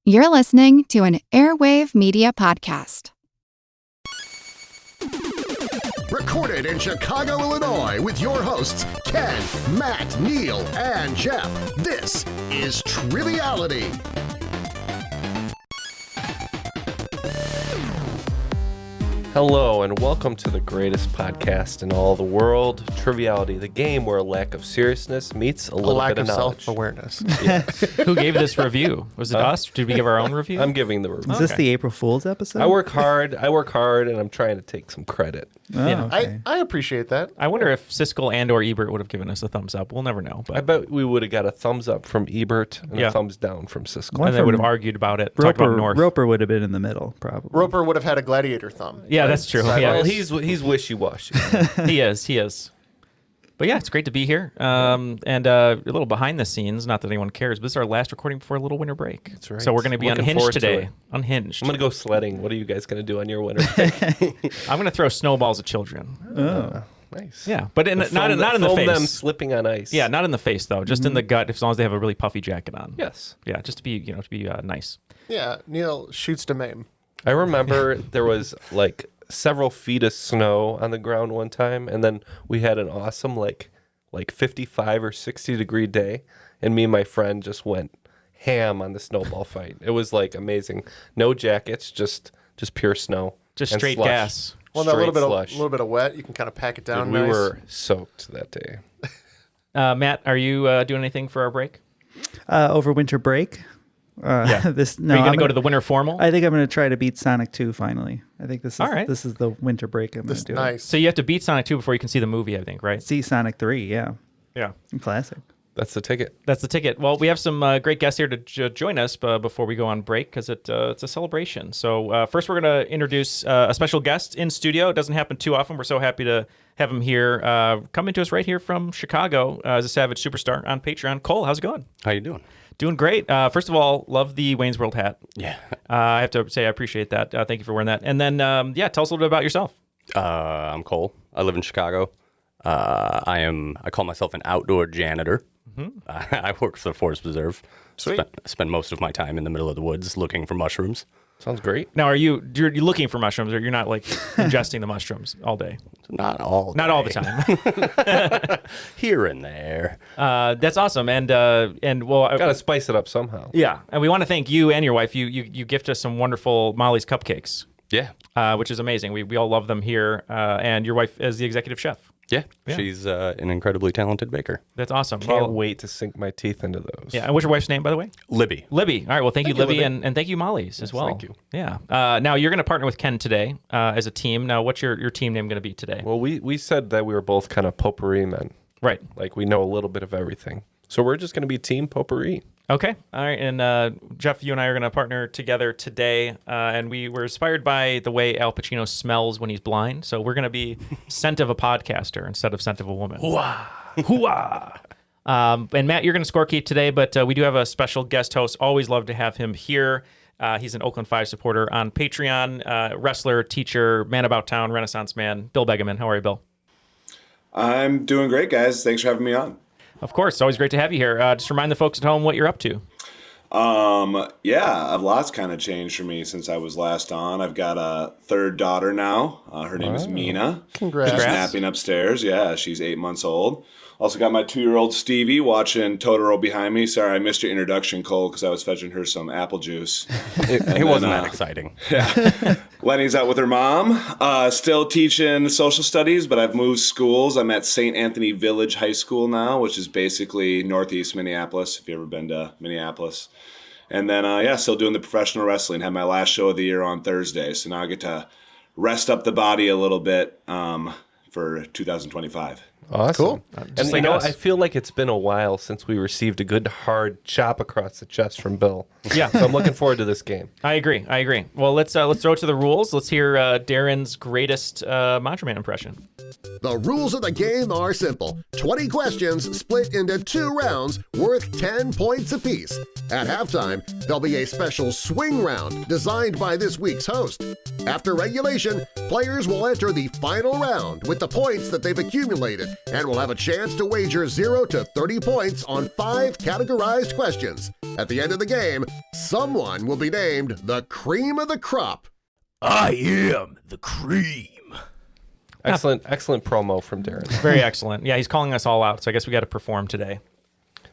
You're listening to an Airwave Media podcast. Recorded in Chicago, Illinois, with your hosts, Ken, Matt, Neal, and Jeff. This is Triviality. Hello, and welcome to the greatest podcast in all the world, Triviality, the game where a lack of seriousness meets a little bit of knowledge. Self-awareness. Yes. Who gave this review? Was it us? Did we give our own review? I'm giving the review. Is this the April Fool's episode? I work hard, and I'm trying to take some credit. Oh, Yeah. okay. I appreciate that. I wonder if Siskel and or Ebert would have given us a thumbs up. We'll never know. I But bet we would have got a thumbs up from Ebert and Yeah. a thumbs down from Siskel. One and they from would have argued about it. Talked about North. Roper would have been in the middle, probably. Roper would have had a gladiator thumb. Yeah, that's true. Sideways. Yeah, Well, he's wishy-washy. he is. But yeah, it's great to be here. And a little behind the scenes, not that anyone cares, but this is our last recording before a little winter break. That's right. So we're going to be Looking unhinged forward to today. it. Unhinged. I'm going to go sledding. What are you guys going to do on your winter break? I'm going to throw snowballs at children. Nice. Yeah, but not in the Film face. them slipping on ice. Yeah, not in the face though. Just in the gut, as long as they have a really puffy jacket on. Yes. Yeah, just to be nice. Yeah, Neal shoots to maim. I remember there was like several feet of snow on the ground one time, and then we had an awesome like 55 or 60 degree day, and me and my friend just went ham on the snowball fight. It was like amazing. No jackets, just pure snow. Just and straight slush. gas. Well, that Straight slush. little bit of wet, you can kind of pack it down. Dude, we nice. were soaked that day. Matt, are you doing anything for our break? Over winter break. Yeah. No, Are you going I'm to go to the winter formal? I think I'm going to try to beat Sonic 2 finally. I think this is All right. this is the winter break I'm going to do. Nice. So you have to beat Sonic 2 before you can see the movie, I think, right? See Sonic 3, yeah. Yeah. Classic. That's the ticket. That's the ticket. Well, we have some great guests here to join us before we go on break because it's a celebration. So first we're going to introduce a special guest in studio. It doesn't happen too often. We're so happy to have him here, coming to us right here from Chicago as a Savage Superstar on Patreon. Cole, how's it going? How you doing? Doing great. First of all, love the Wayne's World hat. Yeah. I have to say I appreciate that. Thank you for wearing that. And then, tell us a little bit about yourself. I'm Cole. I live in Chicago. I call myself an outdoor janitor. Mm-hmm. I work for the Forest Preserve. Sweet. Spend most of my time in the middle of the woods looking for mushrooms. Sounds great. Now, you're looking for mushrooms, or you're not like ingesting the mushrooms all day? Not all the time. Here and there. That's awesome, and well, Got to spice it up somehow. yeah, and we want to thank you and your wife. You gift us some wonderful Molly's cupcakes, Yeah. which is amazing. We all love them here, and your wife is the executive chef. Yeah. Yeah. She's an incredibly talented baker. That's awesome. Can't wait to sink my teeth into those. Yeah, and what's your wife's name, by the way? Libby. Libby. All right. Well, thank you, you, Libby, Libby. and thank you, Molly's, as well. thank you. Yeah. Now you're going to partner with Ken today as a team. Now, what's your team name going to be today? Well, we said that we were both kind of potpourri men. Right. Like we know a little bit of everything. So we're just going to be team potpourri. Okay. All right. And Jeff, you and I are going to partner together today. And we were inspired by the way Al Pacino smells when he's blind. So we're going to be scent of a podcaster instead of scent of a woman. Hooah! Hooah! And Matt, you're going to score keep today, but we do have a special guest host. Always love to have him here. He's an Oakland 5 supporter on Patreon, wrestler, teacher, man about town, Renaissance man, Bill Boegeman. How are you, Bill? I'm doing great, guys. Thanks for having me on. Of course. It's always great to have you here. Just remind the folks at home what you're up to. Yeah, a lot's kind of changed for me since I was last on. I've got a third daughter now. Her name is Mina. Congrats. She's napping upstairs. Yeah, she's 8 months old. Also got my 2-year-old Stevie watching Totoro behind me. Sorry, I missed your introduction, Cole, because I was fetching her some apple juice. It wasn't that exciting. Lenny's out with her mom. Still teaching social studies, but I've moved schools. I'm at St. Anthony Village High School now, which is basically northeast Minneapolis, if you've ever been to Minneapolis. And then, still doing the professional wrestling. Had my last show of the year on Thursday, so now I get to rest up the body a little bit for 2025. Awesome. Cool. And like us. I feel like it's been a while since we received a good hard chop across the chest from Bill. Yeah. So I'm looking forward to this game. I agree. Well, let's throw it to the rules. Let's hear Darren's greatest Macho Man impression. The rules of the game are simple. 20 questions split into 2 rounds worth 10 points apiece. At halftime, there'll be a special swing round designed by this week's host. After regulation, players will enter the final round with the points that they've accumulated and will have a chance to wager 0 to 30 points on 5 categorized questions. At the end of the game, someone will be named the cream of the crop. I am the cream. Excellent promo from Darren. Very excellent. Yeah, he's calling us all out, so I guess we got to perform today.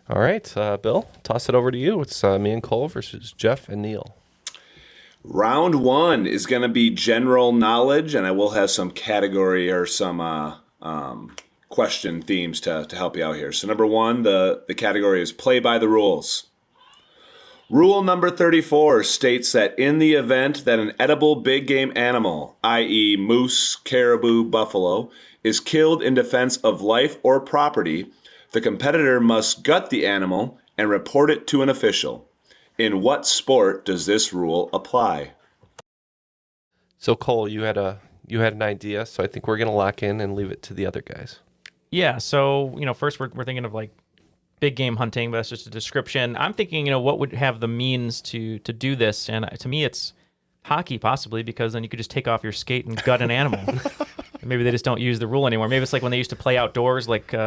All right, Bill, toss it over to you. It's me and Cole versus Jeff and Neal. Round 1 is going to be general knowledge, and I will have some category or some question themes to help you out here. So number 1, the category is play by the rules. Rule number 34 states that in the event that an edible big game animal, i.e. moose, caribou, buffalo, is killed in defense of life or property, the competitor must gut the animal and report it to an official. In what sport does this rule apply? So Cole, you had an idea, so I think we're gonna lock in and leave it to the other guys. Yeah, so, first we're thinking of like big game hunting, but that's just a description. I'm thinking, what would have the means to do this? And to me, it's hockey possibly, because then you could just take off your skate and gut an animal. Maybe they just don't use the rule anymore. Maybe it's like when they used to play outdoors, like, with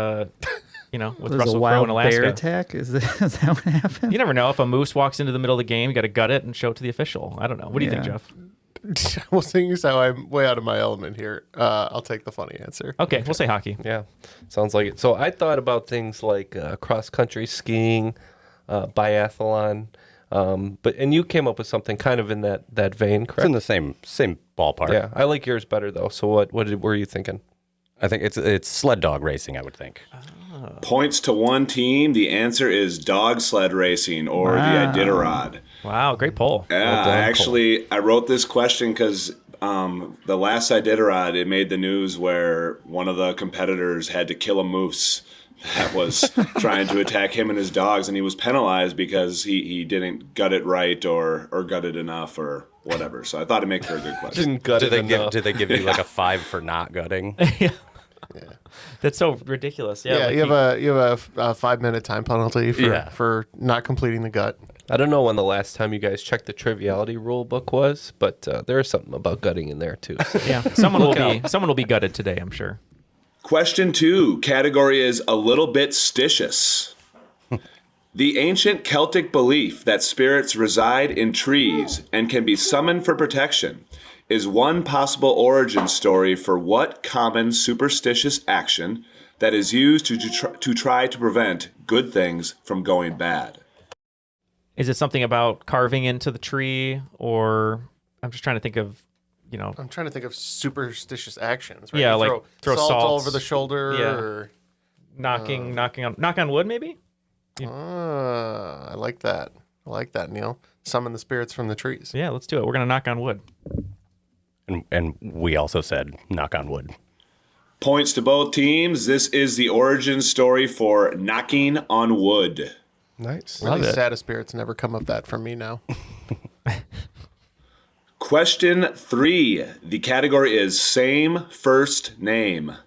There's Russell a Crowe wild in Alaska. bear attack? Is that what happened? You never know. If a moose walks into the middle of the game, you got to gut it and show it to the official. I don't know. What do you think, Yeah. Jeff? Well, seeing as how I'm way out of my element here, I'll take the funny answer. Okay, we'll say hockey. Yeah, sounds like it. So I thought about things like cross-country skiing, biathlon, and you came up with something kind of in that vein, It's correct? in the same ballpark. Yeah, I like yours better though. So what were you thinking? I think it's sled dog racing, I would think. Points to one team. The answer is dog sled racing or the Iditarod. Wow, great poll. Yeah, I wrote this question because the last Iditarod, it made the news where one of the competitors had to kill a moose that was trying to attack him and his dogs, and he was penalized because he didn't gut it right or gut it enough or whatever. So I thought it'd make for a good question. Didn't gut it enough. Did they give you like a 5 for not gutting? That's so ridiculous. Yeah, Yeah, like you have a 5-minute time penalty Yeah. for not completing the gut. I don't know when the last time you guys checked the Triviality rule book was, but there is something about gutting in there too. So. yeah. Someone will be gutted today, I'm sure. Question 2, category is a little bit stitious. The ancient Celtic belief that spirits reside in trees and can be summoned for protection is one possible origin story for what common superstitious action that is used to try to prevent good things from going bad. Is it something about carving into the tree, or I'm just trying to think of, I'm trying to think of superstitious actions. Right? Yeah, You like throw salt all salts. over the shoulder. Yeah. Or, knock on wood, maybe? I like that. I like that, Neal. Summon the spirits from the trees. Yeah, let's do it. We're gonna knock on wood. And we also said knock on wood. Points to both teams. This is the origin story for knocking on wood. Nice. Love Really it. sad spirits never come up that from me now. Question 3. The category is same first name.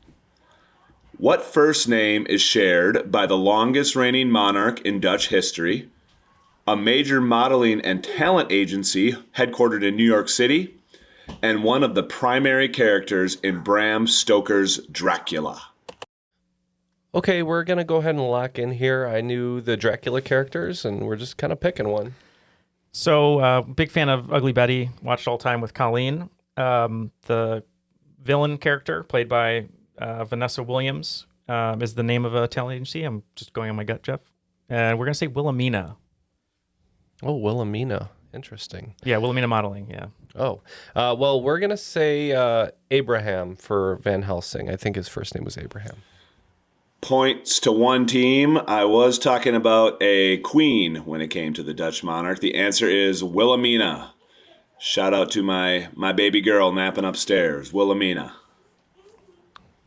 What first name is shared by the longest reigning monarch in Dutch history, a major modeling and talent agency headquartered in New York City, and one of the primary characters in Bram Stoker's Dracula? Okay, we're gonna go ahead and lock in here. I knew the Dracula characters, and we're just kind of picking one. So, big fan of Ugly Betty. Watched all time with Colleen. The villain character, played by Vanessa Williams, is the name of a talent agency. I'm just going on my gut, Jeff. And we're gonna say Wilhelmina. Oh, Wilhelmina. Interesting. Yeah, Wilhelmina Modeling. Yeah. Oh, well, we're gonna say Abraham for Van Helsing. I think his first name was Abraham. Points to one team. I was talking about a queen when it came to the Dutch monarch. The answer is Wilhelmina. Shout out to my baby girl napping upstairs, Wilhelmina.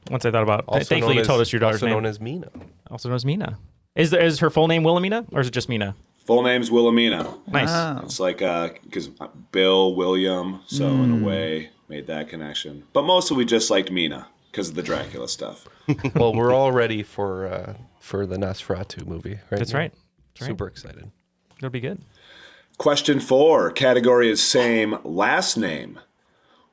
Once I thought about, Also thankfully you known told as- us your daughter's also name. known as Mina. Also known as Mina. Is her full name Wilhelmina, or is it just Mina? Full name's Wilhelmina. Nice. Oh. It's like because Bill, William, so in a way made that connection. But mostly we just liked Mina because of the Dracula stuff. Well, we're all ready for the Nosferatu movie, right? That's now? right. That's right. Super excited. It'll be good. Question 4. Category is same last name.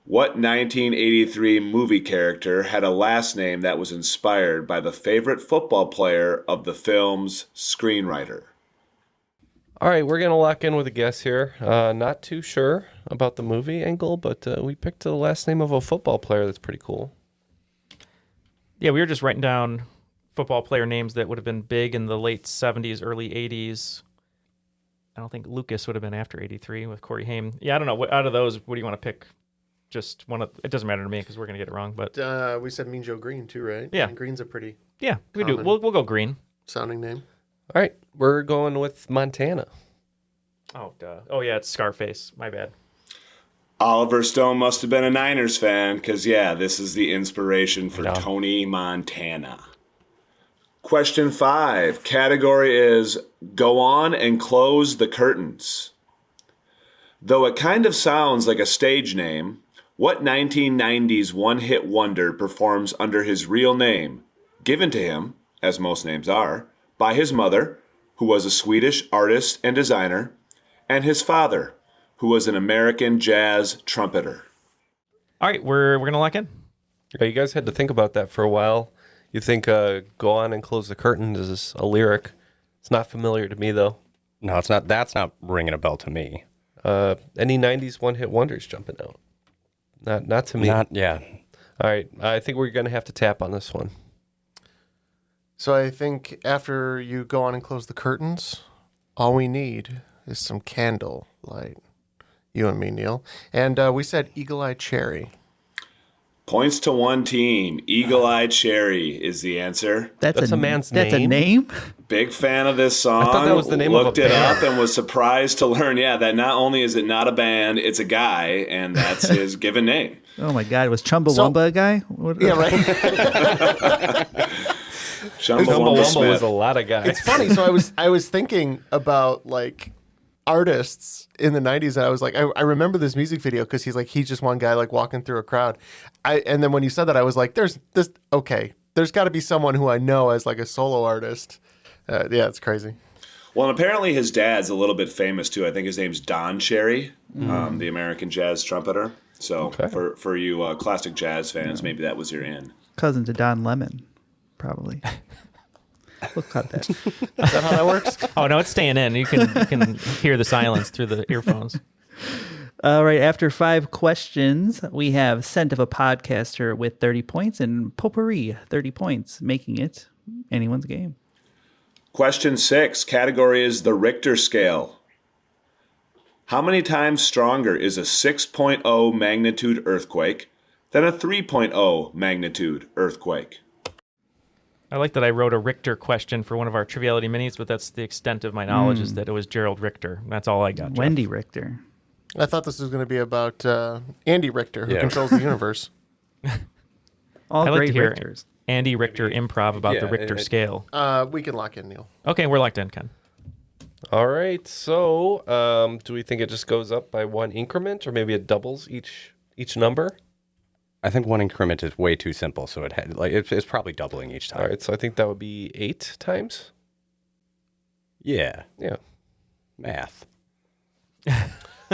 What 1983 movie character had a last name that was inspired by the favorite football player of the film's screenwriter? All right, we're going to lock in with a guess here. Not too sure about the movie angle, but we picked the last name of a football player that's pretty cool. Yeah, we were just writing down football player names that would have been big in the late 70s, early 80s. I don't think Lucas would have been after 83 with Corey Haim. Yeah, I don't know. Out of those, what do you want to pick? Just one of, it doesn't matter to me because we're going to get it wrong. But We said Mean Joe Green, too, right? Yeah. And Green's a pretty yeah, we do. common. We'll go Green. sounding name. All right, we're going with Montana. Oh, duh. Oh, yeah, it's Scarface. My bad. Oliver Stone must have been a Niners fan because, yeah, this is the inspiration for Tony Montana. Question 5. Category is go on and close the curtains. Though it kind of sounds like a stage name, what 1990s one-hit wonder performs under his real name, given to him, as most names are, by his mother, who was a Swedish artist and designer, and his father, who was an American jazz trumpeter? All right, we're going to lock in. Yeah, you guys had to think about that for a while. You think go on and close the curtains is a lyric. It's not familiar to me, though. No, it's not. That's not ringing a bell to me. Any 90s one-hit wonders jumping out? Not to me. Yeah. All right, I think we're going to have to tap on this one. So I think after you go on and close the curtains, all we need is some candle light. You and me, Neal. And we said Eagle Eye Cherry. Points to one team. Eagle Eye Cherry is the answer. That's a man's That's a name? name? Big fan of this song. I thought that was the name of a Looked it band. up and was surprised to learn, that not only is it not a band, it's a guy, and that's his given name. Oh my God, was Chumbawamba a guy? What, Yeah, right. Chumbawamba was Smith. a lot of guys. It's funny. So I was thinking about like artists in the 90s, and I was like, I remember this music video because he's just one guy like walking through a crowd. And then when you said that, I was like, there's got to be someone who I know as like a solo artist. Yeah, it's crazy. Well, and apparently his dad's a little bit famous too. I think his name's Don Cherry, the American jazz trumpeter. So for you classic jazz fans, maybe that was your in. cousin to Don Lemon, probably. We'll cut that. Is that how that works? Oh, no, it's staying in. You can hear the silence through the earphones. All right, after 5 questions, we have Scent of a Podcaster with 30 points and Potpourri, 30 points, making it anyone's game. Question 6, category is the Richter scale. How many times stronger is a 6.0 magnitude earthquake than a 3.0 magnitude earthquake? I like that I wrote a Richter question for one of our Triviality minis, but that's the extent of my knowledge is that it was Gerald Richter. That's all I got, Jeff. Wendy Richter. I thought this was going to be about Andy Richter, who Yeah. controls the universe. All I like great to hear Richters. Andy Richter improv about the Yeah, Richter scale. We can lock in, Neal. Okay, we're locked in, Ken. All right, so do we think it just goes up by one increment, or maybe it doubles each number? I think one increment is way too simple, so it's probably doubling each time. All right, so I think that would be 8 times. Yeah. Yeah. Math.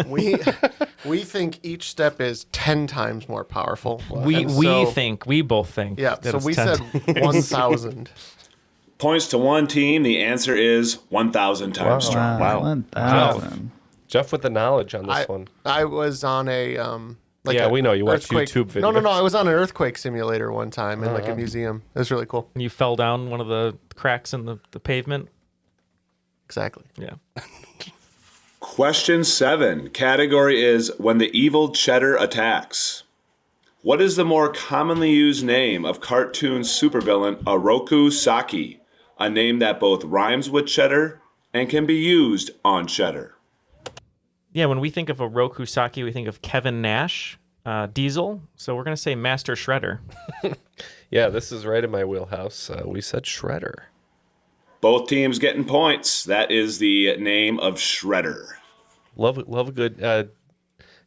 We think each step is 10 times more powerful. We both think. Yeah, that so it's we 10. said 1,000. Points to one team. The answer is 1,000 times strong. Wow. 1,000. Jeff with the knowledge on this one. I was on a Yeah, we know. You watch earthquake- YouTube videos. No. I was on an earthquake simulator one time in like a museum. It was really cool. You fell down one of the cracks in the pavement. Exactly. Yeah. Question 7. Category is when the evil cheddar attacks. What is the more commonly used name of cartoon supervillain Oroku Saki? A name that both rhymes with cheddar and can be used on cheddar. Yeah, when we think of Oroku Saki, we think of Kevin Nash, Diesel. So we're going to say Master Shredder. Yeah, this is right in my wheelhouse. We said Shredder. Both teams getting points. That is the name of Shredder. Love a good.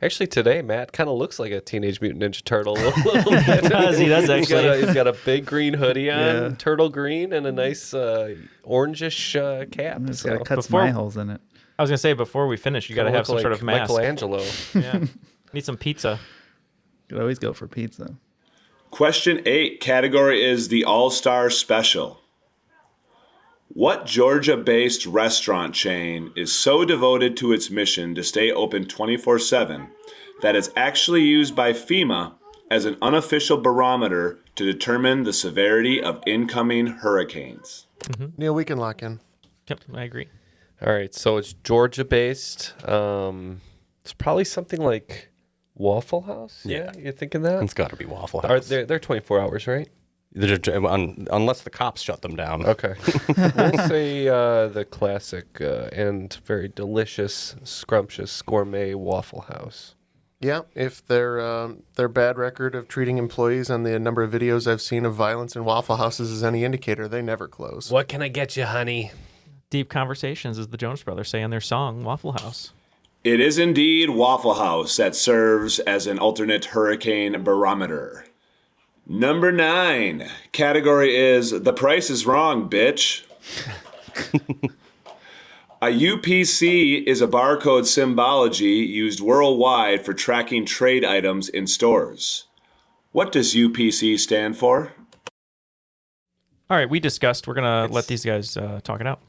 Actually, today Matt kind of looks like a Teenage Mutant Ninja Turtle. A little bit. He does actually. He's got a big green hoodie on, Yeah. turtle green, and a nice orangish cap. Just So got to cut some Before- eye holes in it. I was going to say, before we finish, you got to kinda have some look sort like of mask. Michelangelo. Yeah. Need some pizza. Could always go for pizza. Question 8. Category is the All-Star Special. What Georgia-based restaurant chain is so devoted to its mission to stay open 24/7 that it's actually used by FEMA as an unofficial barometer to determine the severity of incoming hurricanes? Neal, we can lock in. Yep, I agree. All right, so it's Georgia-based. It's probably something like Waffle House. Yeah, you're thinking that? It's got to be Waffle Are House. they're 24 hours, right? Unless the cops shut them down. Okay. We'll say the classic and very delicious, scrumptious gourmet Waffle House. Yeah, if their bad record of treating employees and the number of videos I've seen of violence in Waffle Houses is any indicator, they never close. What can I get you, honey? Deep Conversations, as the Jonas Brothers say in their song Waffle House. It is indeed Waffle House that serves as an alternate hurricane barometer. Number 9. Category is The Price is Wrong, bitch. A UPC is a barcode symbology used worldwide for tracking trade items in stores. What does UPC stand for? All right, we discussed. We're going to let these guys talk it out.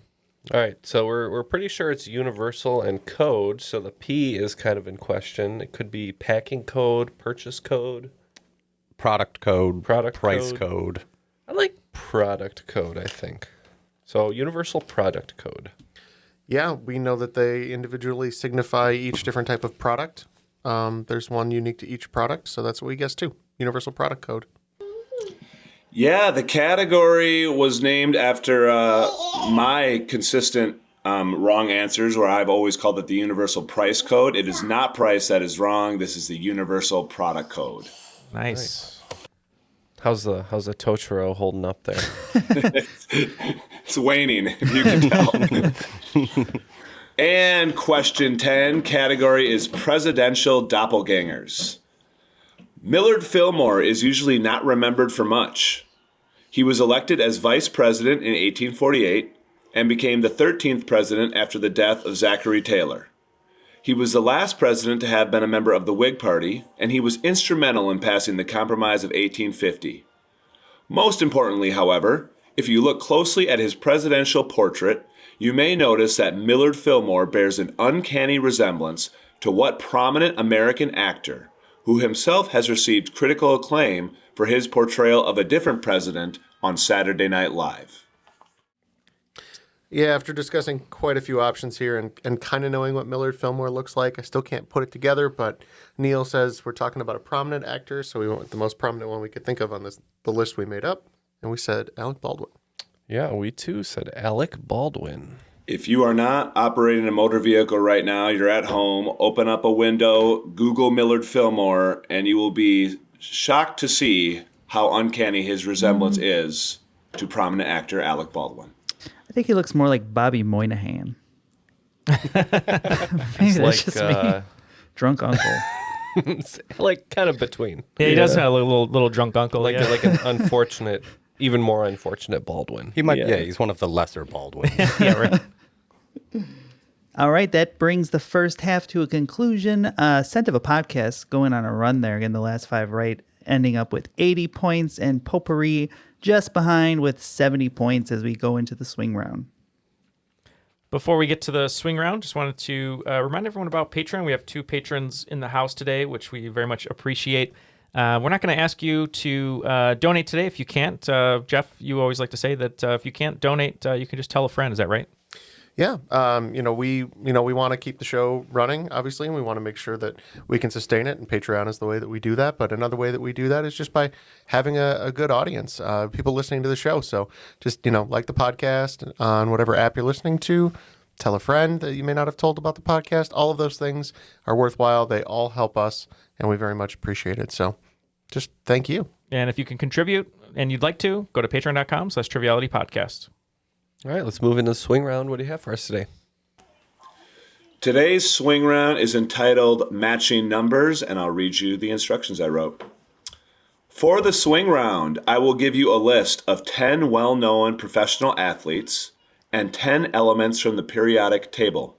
All right, so we're pretty sure it's universal and code, so the P is kind of in question. It could be packing code, purchase code. Product code, Product price code. code. I like product code, I think. So universal product code. Yeah, we know that they individually signify each different type of product. There's one unique to each product, so that's what we guessed too. Universal product code. Yeah, the category was named after my consistent wrong answers, where I've always called it the universal price code. It is not price that is wrong. This is the universal product code. Nice. How's the Totoro holding up there? It's waning, if you can tell. And question 10, category is presidential doppelgangers. Millard Fillmore is usually not remembered for much. He was elected as vice president in 1848 and became the 13th president after the death of Zachary Taylor. He was the last president to have been a member of the Whig Party, and he was instrumental in passing the Compromise of 1850. Most importantly, however, if you look closely at his presidential portrait, you may notice that Millard Fillmore bears an uncanny resemblance to what prominent American actor, who himself has received critical acclaim for his portrayal of a different president on Saturday Night Live. Yeah, after discussing quite a few options here and kind of knowing what Millard Fillmore looks like, I still can't put it together, but Neal says we're talking about a prominent actor, so we went with the most prominent one we could think of on the list we made up, and we said Alec Baldwin. Yeah, we too said Alec Baldwin. If you are not operating a motor vehicle right now, you're at home, open up a window, Google Millard Fillmore, and you will be shocked to see how uncanny his resemblance is to prominent actor Alec Baldwin. I think he looks more like Bobby Moynihan. Maybe It's that's like just me. Drunk uncle. like kind of between. Yeah, he does have a little drunk uncle. Like yeah. like an unfortunate, even more unfortunate Baldwin. He might, he's one of the lesser Baldwins. Yeah, right. All right, that brings the first half to a conclusion. Scent of a Podcast going on a run there, getting the last 5 right, ending up with 80 points, and Potpourri just behind with 70 points as we go into the swing round. Before we get to the swing round, just wanted to remind everyone about Patreon. We have 2 patrons in the house today, which we very much appreciate. We're not going to ask you to donate today if you can't. Jeff, you always like to say that if you can't donate, you can just tell a friend. Is that right? Yeah, we want to keep the show running, obviously, and we want to make sure that we can sustain it, and Patreon is the way that we do that. But another way that we do that is just by having a good audience, people listening to the show. So just, like the podcast on whatever app you're listening to, tell a friend that you may not have told about the podcast. All of those things are worthwhile. They all help us, and we very much appreciate it. So just thank you. And if you can contribute and you'd like to, go to patreon.com/trivialitypodcast. All right, let's move into the swing round. What do you have for us today? Today's swing round is entitled Matching Numbers, and I'll read you the instructions I wrote. For the swing round, I will give you a list of 10 well-known professional athletes and 10 elements from the periodic table.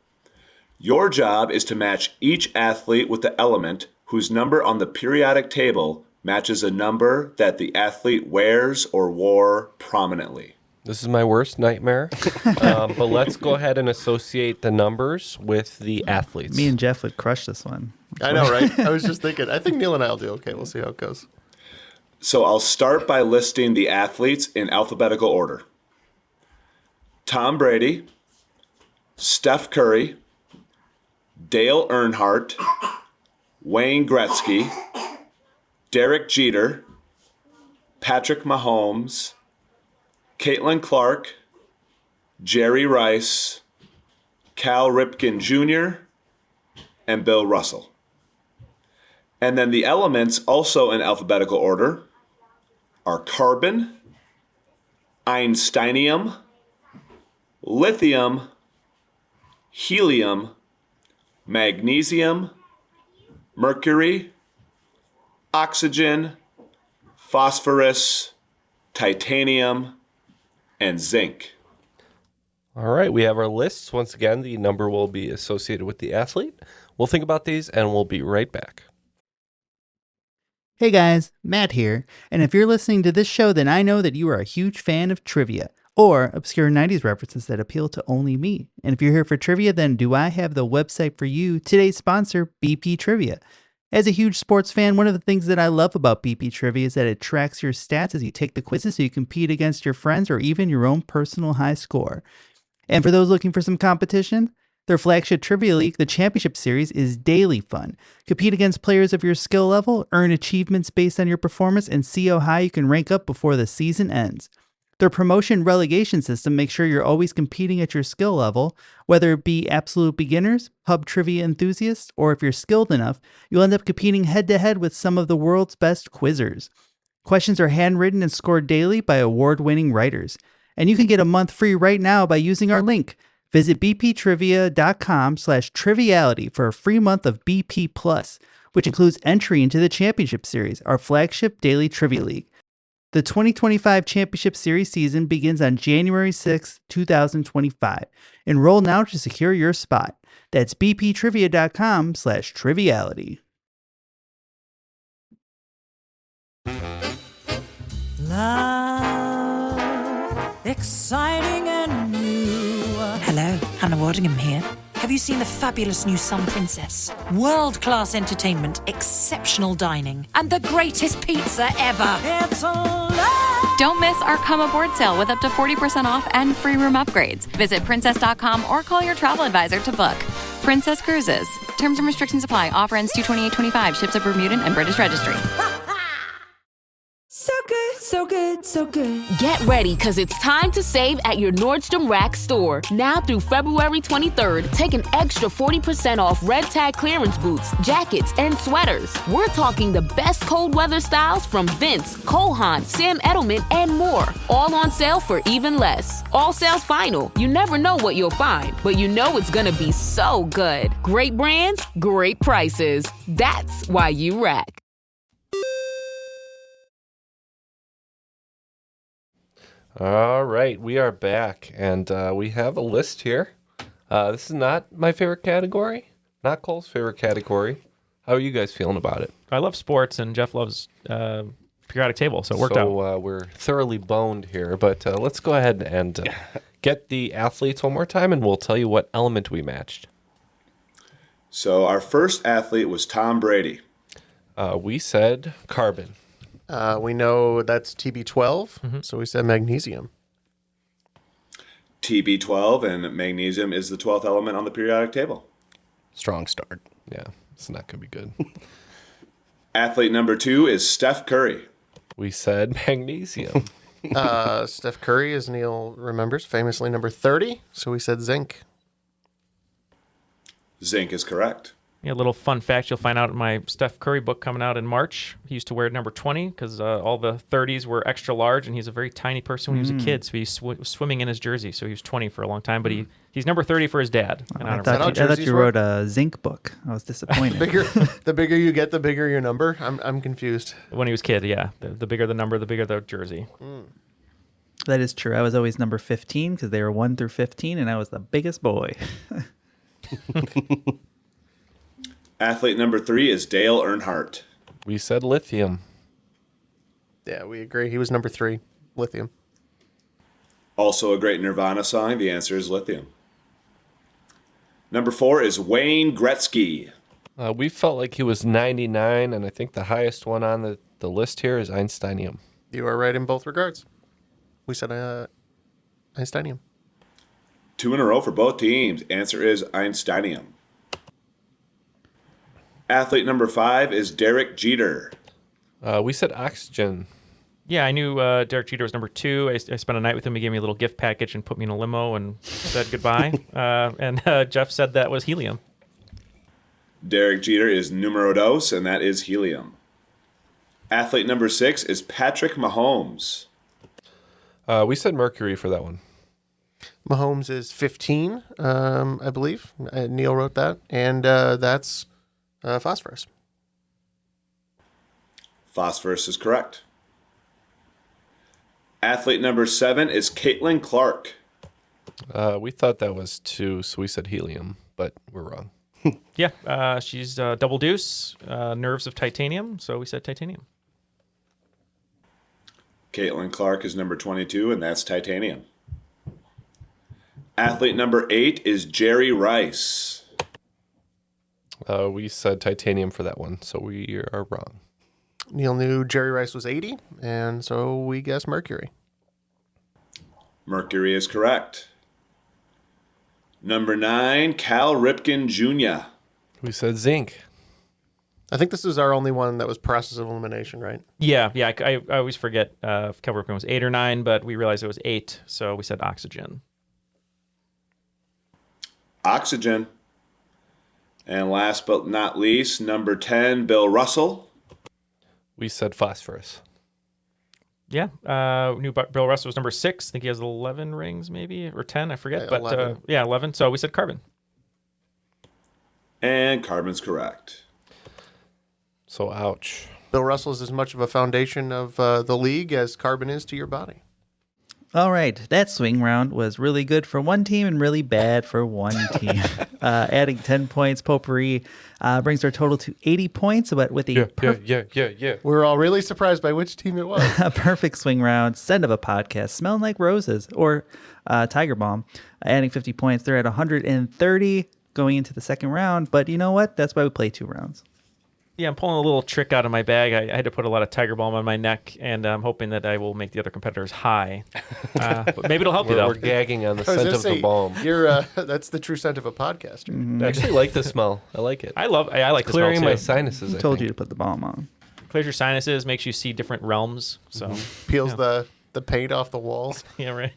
Your job is to match each athlete with the element whose number on the periodic table matches a number that the athlete wears or wore prominently. This is my worst nightmare. But let's go ahead and associate the numbers with the athletes. Me and Jeff would crush this one. I know, right? I was just thinking. I think Neal and I will do okay. We'll see how it goes. So I'll start by listing the athletes in alphabetical order. Tom Brady, Steph Curry, Dale Earnhardt, Wayne Gretzky, Derek Jeter, Patrick Mahomes, Caitlin Clark, Jerry Rice, Cal Ripken Jr., and Bill Russell. And then the elements, also in alphabetical order, are carbon, Einsteinium, lithium, helium, magnesium, mercury, oxygen, phosphorus, titanium, and zinc. All right, we have our lists. Once again, the number will be associated with the athlete. We'll think about these, and we'll be right back. Hey guys, Matt here, and if you're listening to this show, then I know that you are a huge fan of trivia, or obscure 90s references that appeal to only me. And if you're here for trivia, then do I have the website for you, today's sponsor, BP Trivia. As a huge sports fan, one of the things that I love about BP Trivia is that it tracks your stats as you take the quizzes so you compete against your friends or even your own personal high score. And for those looking for some competition, their flagship trivia league, the Championship Series, is daily fun. Compete against players of your skill level, earn achievements based on your performance, and see how high you can rank up before the season ends. Their promotion relegation system makes sure you're always competing at your skill level, whether it be absolute beginners, pub trivia enthusiasts, or if you're skilled enough, you'll end up competing head-to-head with some of the world's best quizzers. Questions are handwritten and scored daily by award-winning writers. And you can get a month free right now by using our link. Visit bptrivia.com/triviality for a free month of BP Plus, which includes entry into the Championship Series, our flagship daily trivia league. The 2025 Championship Series season begins on January 6, 2025. Enroll now to secure your spot. That's bptrivia.com/triviality. Love, exciting and new. Hello, Hannah Waddingham here. Have you seen the fabulous new Sun Princess? World-class entertainment, exceptional dining, and the greatest pizza ever. It's alive. Don't miss our Come Aboard sale with up to 40% off and free room upgrades. Visit princess.com or call your travel advisor to book. Princess Cruises. Terms and restrictions apply. Offer ends 2/28/25. Ships at Bermudan and British Registry. So good, so good, so good. Get ready, because it's time to save at your Nordstrom Rack store. Now through February 23rd, take an extra 40% off red tag clearance boots, jackets, and sweaters. We're talking the best cold weather styles from Vince, Cole Haan, Sam Edelman, and more. All on sale for even less. All sales final. You never know what you'll find, but you know it's gonna be so good. Great brands, great prices. That's why you rack. All right, we are back, and we have a list here. This is not my favorite category, not Cole's favorite category. How are you guys feeling about it? I love sports, and Jeff loves periodic table, so it worked out. So we're thoroughly boned here, but let's go ahead and get the athletes one more time, and we'll tell you what element we matched. So our first athlete was Tom Brady. We said carbon. We know that's TB12, so we said magnesium. TB12, and magnesium is the 12th element on the periodic table. Strong start. Yeah, it's not going to be good. Athlete number 2 is Steph Curry. We said magnesium. Steph Curry, as Neal remembers, famously number 30, so we said zinc. Zinc is correct. Yeah, a little fun fact you'll find out in my Steph Curry book coming out in March. He used to wear number 20 because all the 30s were extra large, and he's a very tiny person when he was a kid, so he's swimming in his jersey. So he was 20 for a long time, but he's number 30 for his dad. I thought you wrote a zinc book. I was disappointed. The bigger you get, the bigger your number. I'm confused. When he was a kid, yeah. The bigger the number, the bigger the jersey. That is true. I was always number 15 because they were 1 through 15, and I was the biggest boy. Athlete number 3 is Dale Earnhardt. We said lithium. Yeah, we agree. He was number 3, lithium. Also a great Nirvana song. The answer is Lithium. Number 4 is Wayne Gretzky. We felt like he was 99, and I think the highest one on the list here is Einsteinium. You are right in both regards. We said Einsteinium. 2 in a row for both teams. Answer is Einsteinium. Athlete number 5 is Derek Jeter. We said Oxygen. Yeah, I knew Derek Jeter was number 2. I spent a night with him. He gave me a little gift package and put me in a limo and said goodbye. And Jeff said that was Helium. Derek Jeter is numero dos, and that is Helium. Athlete number 6 is Patrick Mahomes. We said Mercury for that one. Mahomes is 15, I believe. Neal wrote that. And that's phosphorus. Phosphorus is correct. Athlete number 7 is Caitlin Clark. We thought that was 2, so we said Helium, but we're wrong. Yeah, she's double deuce, nerves of titanium, so we said titanium. Caitlin Clark is number 22, and that's titanium. Athlete number 8 is Jerry Rice. We said titanium for that one, so we are wrong. Neal knew Jerry Rice was 80, and so we guessed Mercury. Mercury is correct. Number 9, Cal Ripken Jr. We said zinc. I think this is our only one that was process of elimination, right? Yeah. I always forget if Cal Ripken was 8 or 9, but we realized it was 8, so we said oxygen. Oxygen. And last but not least, number 10, Bill Russell. We said phosphorus. Yeah, knew Bill Russell was number 6. I think he has 11 rings, maybe, or 10. I forget. Yeah, but 11. 11. So we said carbon. And carbon's correct. So ouch. Bill Russell is as much of a foundation of the league as carbon is to your body. All right, that swing round was really good for one team and really bad for one team. Adding 10 points, potpourri brings our total to 80 points, but with a Yeah. We were all really surprised by which team it was. a perfect swing round, Scent of a Podcast, Smelling Like Roses, or Tiger Balm, adding 50 points. They're at 130 going into the second round, but you know what? That's why we play 2 rounds. Yeah, I'm pulling a little trick out of my bag. I had to put a lot of Tiger Balm on my neck, and I'm hoping that I will make the other competitors high. But maybe it'll help you, though. We're gagging on the I was scent gonna of say, the balm. You're that's the true scent of a podcaster. I actually like the smell. I like it. I like the smell, Clearing too. my sinuses. I told you to put the balm on. Clears your sinuses, makes you see different realms. So Peels the paint off the walls. yeah, right.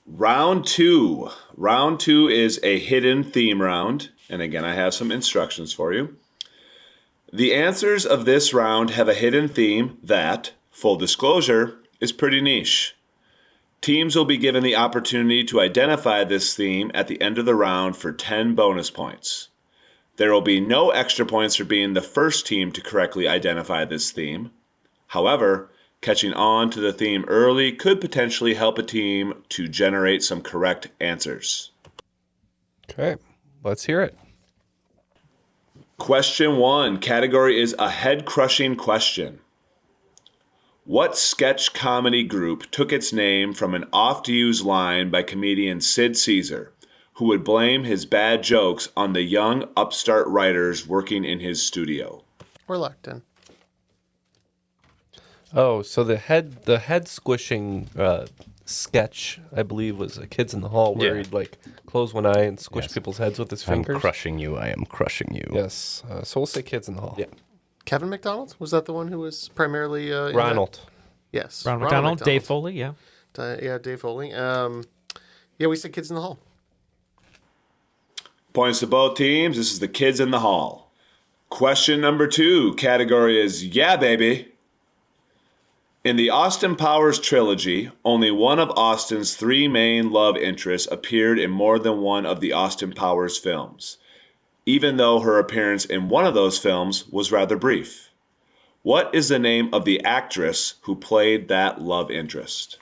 Round 2. Round 2 is a hidden theme round. And again, I have some instructions for you. The answers of this round have a hidden theme that, full disclosure, is pretty niche. Teams will be given the opportunity to identify this theme at the end of the round for 10 bonus points. There will be no extra points for being the first team to correctly identify this theme. However, catching on to the theme early could potentially help a team to generate some correct answers. Okay, let's hear it. Question 1. Category is a head-crushing question. What sketch comedy group took its name from an oft-used line by comedian Sid Caesar, who would blame his bad jokes on the young upstart writers working in his studio? We're locked in. Oh, so the head squishing sketch, I believe, was Kids in the Hall, where he'd like close one eye and squish people's heads with his fingers. I'm crushing you. I am crushing you. Yes. So we'll say Kids in the Hall. Yeah. Kevin McDonald? Was that the one who was primarily in Ronald. that? Yes. Ronald McDonald, Dave Foley, yeah. Yeah, Dave Foley. Yeah, we said Kids in the Hall. Points to both teams. This is the Kids in the Hall. Question number 2. Category is Yeah, Baby. In the Austin Powers trilogy, only one of Austin's 3 main love interests appeared in more than one of the Austin Powers films, even though her appearance in one of those films was rather brief. What is the name of the actress who played that love interest?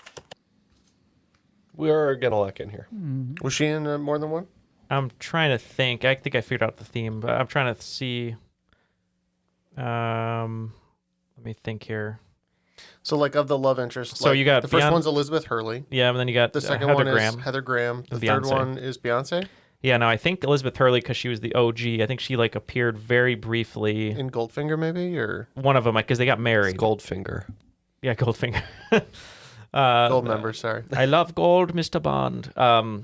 We're going to lock in here. Was she in more than one? I'm trying to think. I think I figured out the theme, but I'm trying to see. Let me think here. So, like, of the love interest, So you got the first Beyonce- one's Elizabeth Hurley. Yeah, and then you got The second Heather one Graham. is Heather Graham. The And third Beyonce. one is Beyonce Yeah, no, I think Elizabeth Hurley because she was the OG. I think she like appeared very briefly. in Goldfinger, maybe, or One of them, because they got married. Goldfinger. Yeah, Goldfinger. Gold member. Sorry. I love gold, Mr. Bond.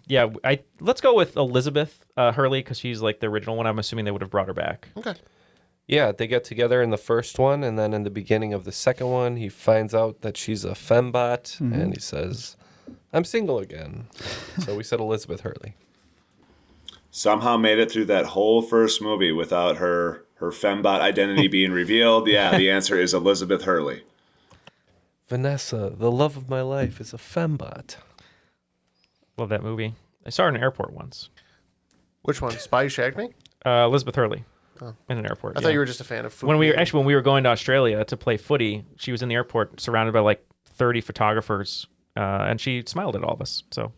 Yeah, let's go with Elizabeth Hurley because she's like the original one. I'm assuming they would have brought her back. Okay. Yeah, they get together in the first one, and then in the beginning of the second one, he finds out that she's a fembot, and he says, I'm single again. So we said Elizabeth Hurley. Somehow made it through that whole first movie without her fembot identity being revealed. Yeah, the answer is Elizabeth Hurley. Vanessa, the love of my life, is a fembot. Love that movie. I saw her in an airport once. Which one? Spy Who Shagged Me? Elizabeth Hurley. In an airport. I thought you were just a fan of food. When we were going to Australia to play footy, she was in the airport surrounded by like 30 photographers, and she smiled at all of us. So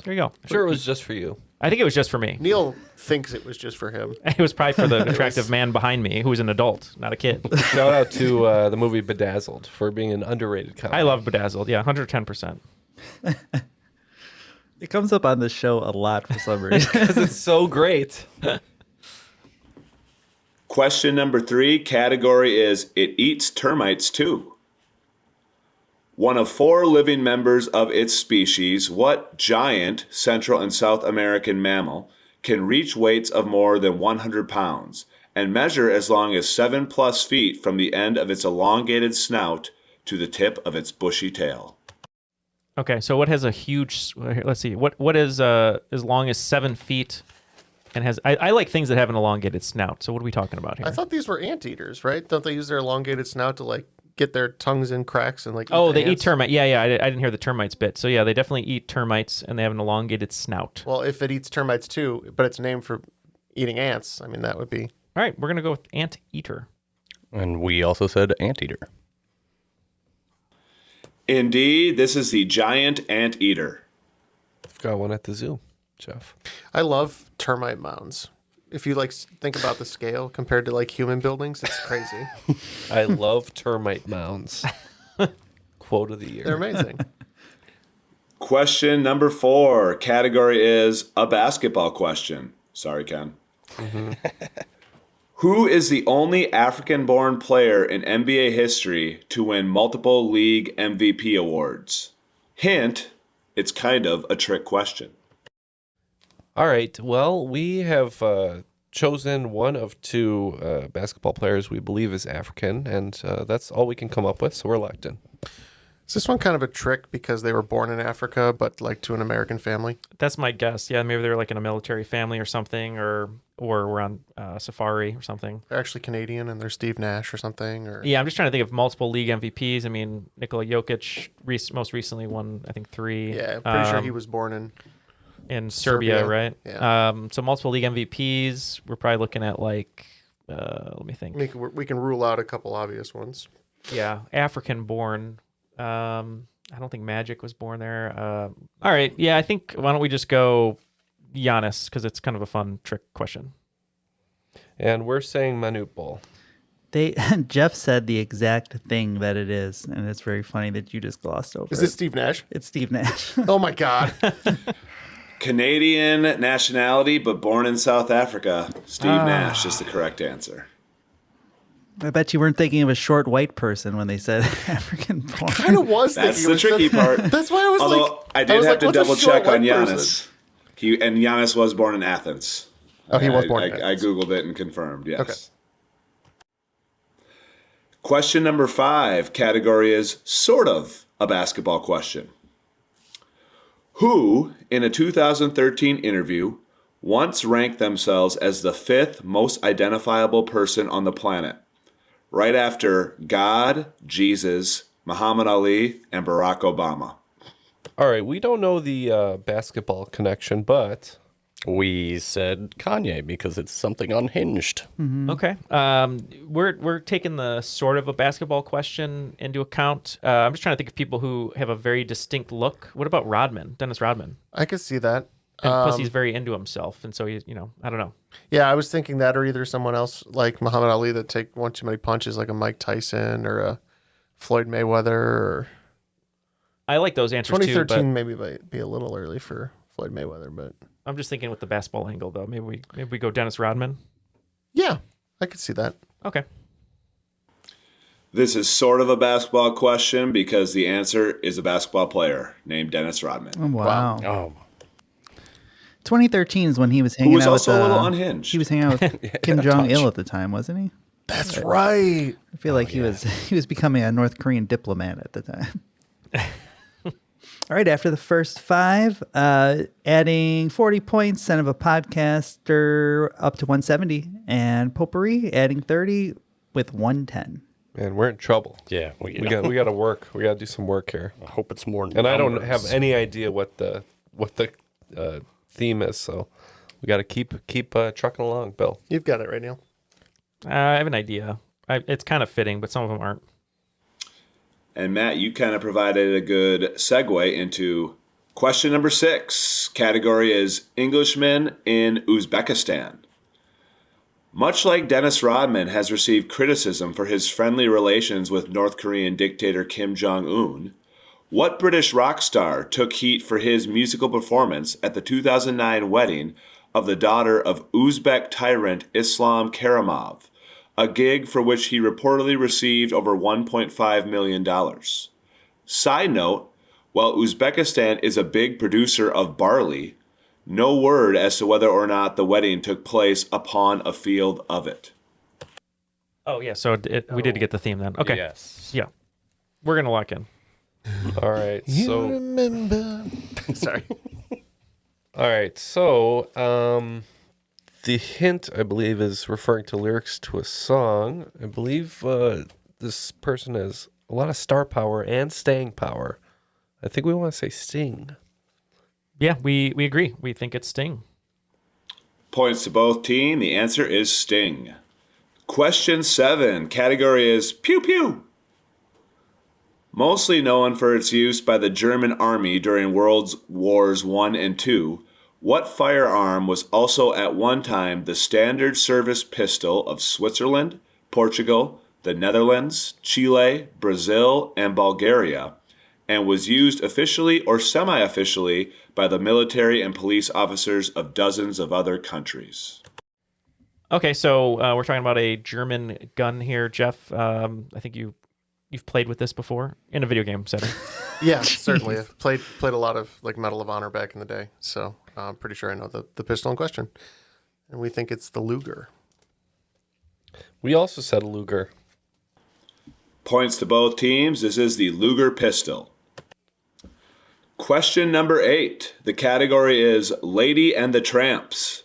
there you go. I'm sure it was just for you. I think it was just for me. Neal thinks it was just for him. It was probably for the attractive man behind me who was an adult, not a kid. Shout out to the movie Bedazzled for being an underrated comedy. I love Bedazzled. Yeah, 110%. It comes up on the show a lot for some reason. Because it's so great. Question number 3, category is it eats termites too. One of 4 living members of its species, what giant Central and South American mammal can reach weights of more than 100 pounds and measure as long as 7+ feet from the end of its elongated snout to the tip of its bushy tail? Okay, so what has a huge? Let's see. What is as long as 7 feet, and has? I like things that have an elongated snout. So what are we talking about here? I thought these were anteaters, right? Don't they use their elongated snout to like get their tongues in cracks and like? Oh, they eat ants? termite. Yeah. I didn't hear the termites bit. So yeah, they definitely eat termites, and they have an elongated snout. Well, if it eats termites too, but it's named for eating ants, I mean that would be. All right, we're gonna go with anteater. And we also said anteater. Indeed, this is the giant anteater. I've got one at the zoo, Jeff. I love termite mounds. If you like think about the scale compared to like human buildings, it's crazy. I love termite mounds. Quote of the year. They're amazing. Question number 4, category is a basketball question. Sorry, Ken. Who is the only African-born player in NBA history to win multiple league MVP awards? Hint, it's kind of a trick question. All right. Well, we have chosen one of 2 basketball players we believe is African, and that's all we can come up with, so we're locked in. Is this one kind of a trick because they were born in Africa, but like to an American family? That's my guess. Yeah, maybe they're like in a military family or something, or we're on safari or something. They're actually Canadian and they're Steve Nash or something. Or Yeah, I'm just trying to think of multiple league MVPs. I mean, Nikola Jokic most recently won, I think, 3. Yeah, I'm pretty sure he was born in Serbia, right? Yeah. So multiple league MVPs. We're probably looking at like, let me think. We can rule out a couple obvious ones. Yeah, African born. I don't think Magic was born there. All right, yeah, I think why don't we just go Giannis because it's kind of a fun trick question. And we're saying Manute Bol. Jeff said the exact thing that it is, and it's very funny that you just glossed over. Is it Steve Nash? It's Steve Nash. Oh my God. Canadian nationality, but born in South Africa. Steve Nash is the correct answer. I bet you weren't thinking of a short white person when they said African born. Kind of was. That's the tricky part. That's why I was Although like, I did have to what's a double short check on white Giannis. person? Giannis was born in Athens. Oh, he was born in I Athens. Googled it and confirmed, yes. Okay. Question number 5, category is sort of a basketball question. Who, in a 2013 interview, once ranked themselves as the 5th most identifiable person on the planet, right after God, Jesus, Muhammad Ali, and Barack Obama? All right. We don't know the basketball connection, but We said Kanye because it's something unhinged. Okay. We're taking the sort of a basketball question into account. I'm just trying to think of people who have a very distinct look. What about Rodman, Dennis Rodman? I could see that. And plus, he's very into himself, and so he's, I don't know. Yeah, I was thinking that, or either someone else like Muhammad Ali that take one too many punches, like a Mike Tyson or a Floyd Mayweather or I like those answers too. 2013 maybe might be a little early for Floyd Mayweather, but I'm just thinking with the basketball angle though. Maybe we go Dennis Rodman. yeah, I could see that. Okay. This is sort of a basketball question because the answer is a basketball player named Dennis Rodman. Oh, wow. Oh, 2013 is when he was hanging Who was out also with a little unhinged. He was hanging out with Kim Jong-il at the time, wasn't he? That's right. I feel like he was becoming a North Korean diplomat at the time. All right, after the first 5, adding 40 points, son of a podcaster up to 170, and Potpourri adding 30 with 110. Man, we're in trouble. yeah. We got to work. We got to do some work here. I hope it's more. And I don't numbers. have any idea what the theme is, so we got to keep trucking along, Bill. You've got it right, Neal. I have an idea. It's kind of fitting, but some of them aren't. And Matt, you kind of provided a good segue into question number 6. Category is Englishmen in Uzbekistan. Much like Dennis Rodman has received criticism for his friendly relations with North Korean dictator Kim Jong-un, what British rock star took heat for his musical performance at the 2009 wedding of the daughter of Uzbek tyrant Islam Karimov, a gig for which he reportedly received over $1.5 million? Side note, while Uzbekistan is a big producer of barley, no word as to whether or not the wedding took place upon a field of it. Oh yeah, so we did get the theme then. Okay. Yes. Yeah, we're gonna lock in. All right. So remember? Sorry. all right. So the hint, I believe, is referring to lyrics to a song. I believe this person has a lot of star power and staying power. I think we want to say Sting. Yeah, we agree. We think it's Sting. Points to both team. The answer is Sting. Question 7. Category is Pew Pew. Mostly known for its use by the German army during World Wars I and II, what firearm was also at one time the standard service pistol of Switzerland, Portugal, the Netherlands, Chile, Brazil, and Bulgaria, and was used officially or semi-officially by the military and police officers of dozens of other countries? Okay, so we're talking about a German gun here, Jeff. I think you've played with this before in a video game setting. Yeah, certainly. I've played a lot of like Medal of Honor back in the day, so I'm pretty sure I know the pistol in question. And we think it's the Luger. We also said Luger. Points to both teams. This is the Luger pistol. Question number 8. The category is Lady and the Tramps.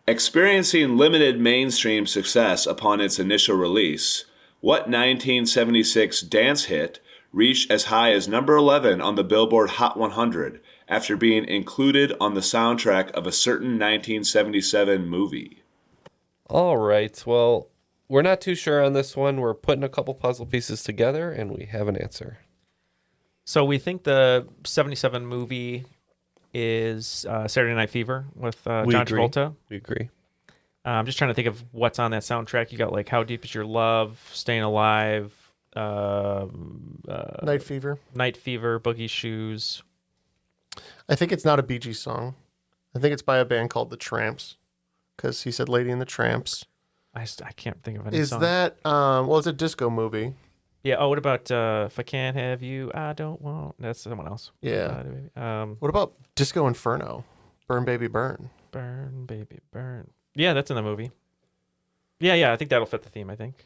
Experiencing limited mainstream success upon its initial release, what 1976 dance hit reached as high as number 11 on the Billboard Hot 100 after being included on the soundtrack of a certain 1977 movie? All right. Well, we're not too sure on this one. We're putting a couple puzzle pieces together, and we have an answer. So we think the 77 movie is Saturday Night Fever with John Travolta. We agree. I'm just trying to think of what's on that soundtrack. You got like How Deep Is Your Love, Staying Alive, Night Fever. Boogie Shoes. I think it's not a Bee Gees song. I think it's by a band called The Tramps, because he said Lady and the Tramps. I can't think of any Is song. that, well, it's a disco movie. Yeah. Oh, what about If I Can't Have You, I Don't Want? That's someone else. Yeah. What about Disco Inferno? Burn Baby Burn. Burn, Baby, Burn. Yeah, that's in the movie. Yeah. I think that'll fit the theme, I think.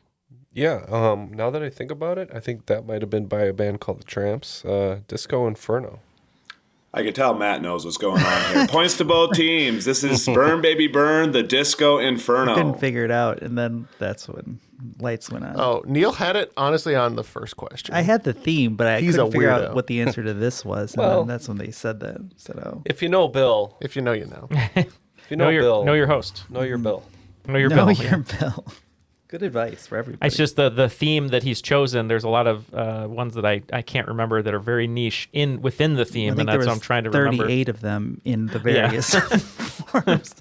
Yeah. Now that I think about it, I think that might have been by a band called The Tramps. Disco Inferno. I can tell Matt knows what's going on here. Points to both teams. This is Burn Baby Burn, the Disco Inferno. I couldn't figure it out, and then that's when lights went on. Oh, Neal had it, honestly, on the first question. I had the theme, but I He's couldn't a figure weirdo. out what the answer to this was. And Well- then that's when they said that. Said, oh. If you know Bill, If you know, you know. if you know, Bill, know your host. know your Bill. Know your Know bill. your bill. Good advice for everybody. It's just the theme that he's chosen. There's a lot of ones that I can't remember that are very niche within the I theme, think and there that's what was I'm trying to 38 remember. of them in the various forms.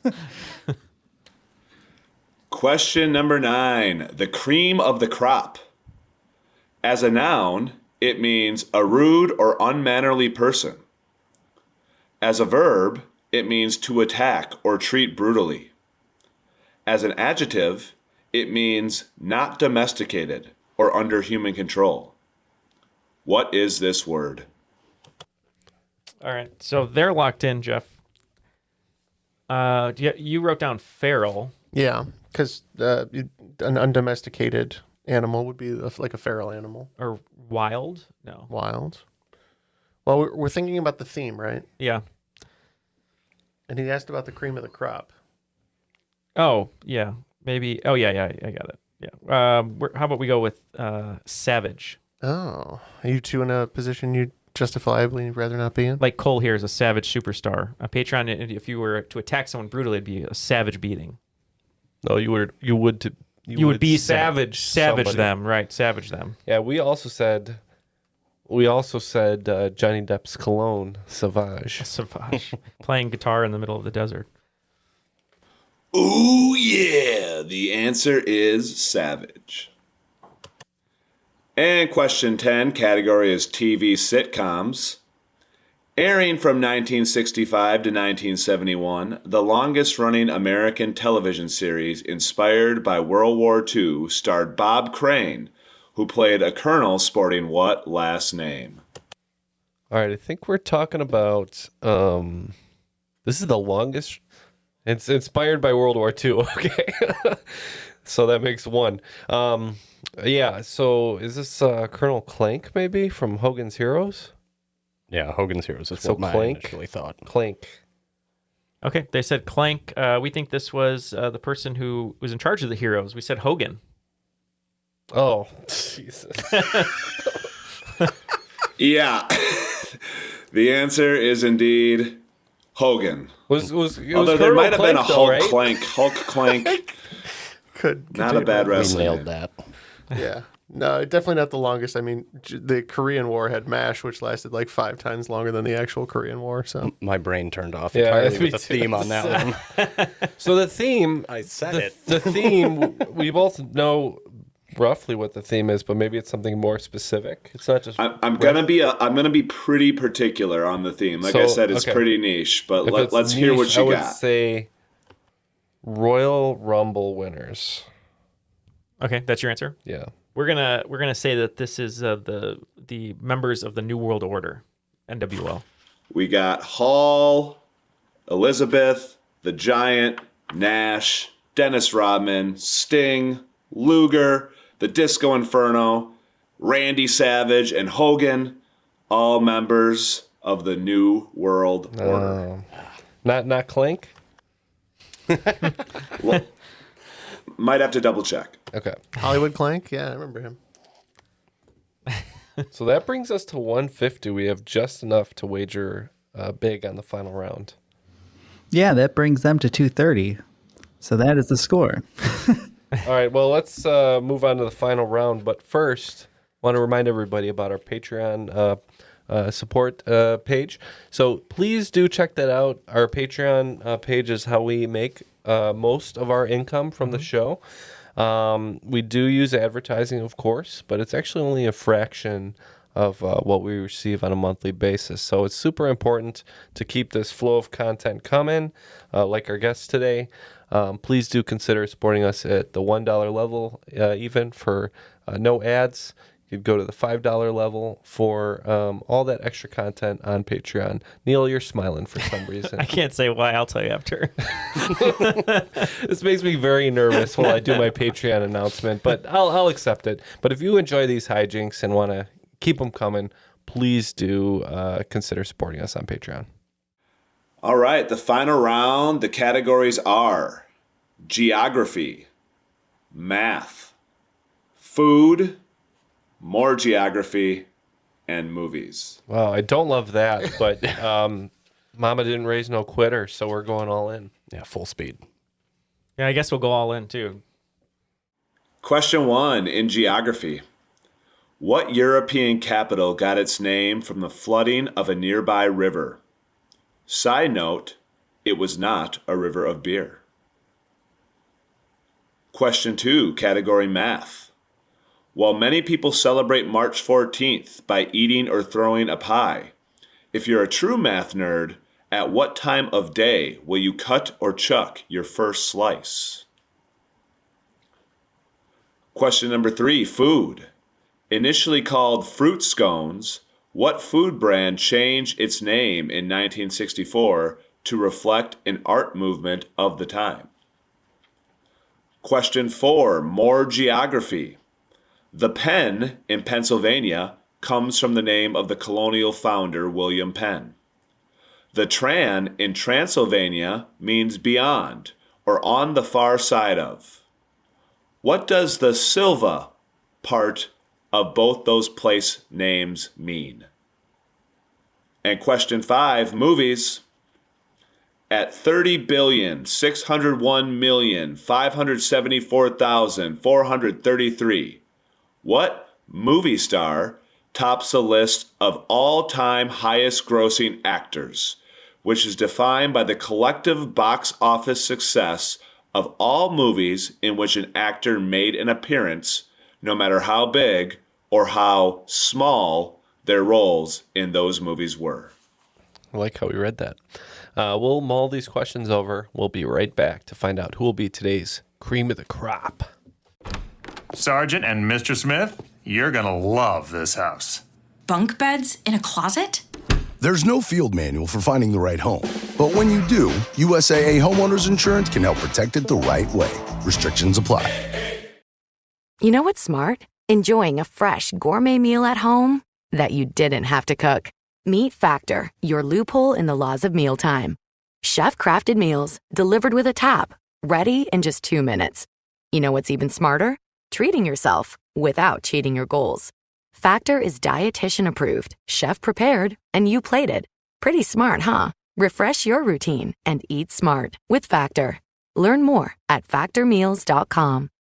Question number 9. The cream of the crop. As a noun, it means a rude or unmannerly person. As a verb, it means to attack or treat brutally. As an adjective, it means not domesticated or under human control. What is this word? All right, so they're locked in, Jeff. You wrote down feral. Yeah, because an undomesticated animal would be like a feral animal. Or wild? No. Wild. Well, we're thinking about the theme, right? Yeah. And he asked about the cream of the crop. Oh, yeah. Maybe. Oh, yeah, I got it. Yeah. How about we go with savage? Oh, are you two in a position you'd justifiably rather not be in? Like Cole here is a savage superstar. A patron, if you were to attack someone brutally, it'd be a savage beating. No, you would be savage savage somebody. them, right? Savage them. Yeah, we also said Johnny Depp's cologne, Sauvage. Sauvage. Playing guitar in the middle of the desert. Ooh, yeah. The answer is savage. And question 10, category is TV sitcoms. Airing from 1965 to 1971, the longest-running American television series inspired by World War II starred Bob Crane, who played a colonel sporting what last name? All right, I think we're talking about this is the longest. It's inspired by World War II. Okay, so that makes one. Yeah. So is this Colonel Clank maybe from Hogan's Heroes? Yeah, Hogan's Heroes is So what I Clank? initially thought. Clank. Okay, they said Clank. We think this was the person who was in charge of the heroes. We said Hogan. Oh, Jesus. Yeah. The answer is indeed Hogan. Although there might have been a Hulk right? Clank. Hulk Clank. Not a bad We wrestling nailed name. that. Yeah. No, definitely not the longest. I mean, the Korean War had MASH, which lasted like 5 times longer than the actual Korean War. So My brain turned off Yeah, entirely me with the too. theme on that one. So the theme, I said it. the theme, we both know roughly what the theme is, but maybe it's something more specific. It's not just. I'm gonna be pretty particular on the theme. Like I So, said, it's okay. pretty niche, but If it's let's hear what niche, you I would got. say Royal Rumble winners. Okay, that's your answer. Yeah. We're gonna say that this is the members of the New World Order, NWO. We got Hall, Elizabeth, the Giant, Nash, Dennis Rodman, Sting, Luger, the Disco Inferno, Randy Savage, and Hogan, all members of the New World Order. Not Clank? Might have to double check. Okay. Hollywood Clank, yeah, I remember him. So that brings us to 150. We have just enough to wager big on the final round. Yeah, that brings them to 230. So that is the score. All right, well, let's move on to the final round. But first, I want to remind everybody about our Patreon support page. So please do check that out. Our Patreon page is how we make most of our income from the show. We do use advertising, of course, but it's actually only a fraction of what we receive on a monthly basis. So it's super important to keep this flow of content coming, like our guests today. Please do consider supporting us at the $1 level, even for no ads. You could go to the $5 level for all that extra content on Patreon. Neal, you're smiling for some reason. I can't say why. I'll tell you after. This makes me very nervous while I do my Patreon announcement, but I'll accept it. But if you enjoy these hijinks and want to keep them coming, please do consider supporting us on Patreon. All right, the final round, the categories are geography, math, food, more geography, and movies. Wow, I don't love that, but Mama didn't raise no quitter, so we're going all in. Yeah, full speed. Yeah, I guess we'll go all in too. Question 1 in geography. What European capital got its name from the flooding of a nearby river? Side note, it was not a river of beer. Question 2, category math. While many people celebrate March 14th by eating or throwing a pie, if you're a true math nerd, at what time of day will you cut or chuck your first slice? Question number 3, food. Initially called fruit scones, what food brand changed its name in 1964 to reflect an art movement of the time? Question 4, more geography. The Penn in Pennsylvania comes from the name of the colonial founder William Penn. The Tran in Transylvania means beyond or on the far side of. What does the Silva part of both those place names mean? And question 5, movies. At 30,601,574,433, what movie star tops the list of all-time highest-grossing actors, which is defined by the collective box office success of all movies in which an actor made an appearance, no matter how big or how small their roles in those movies were? I like how we read that. We'll mull these questions over. We'll be right back to find out who will be today's cream of the crop. Sergeant and Mr. Smith, you're gonna love this house. Bunk beds in a closet? There's no field manual for finding the right home. But when you do, USAA Homeowners Insurance can help protect it the right way. Restrictions apply. You know what's smart? Enjoying a fresh gourmet meal at home that you didn't have to cook. Meet Factor, your loophole in the laws of mealtime. Chef-crafted meals delivered with a tap, ready in just 2 minutes. You know what's even smarter? Treating yourself without cheating your goals. Factor is dietitian approved, chef prepared, and you plated. Pretty smart, huh? Refresh your routine and eat smart with Factor. Learn more at factormeals.com.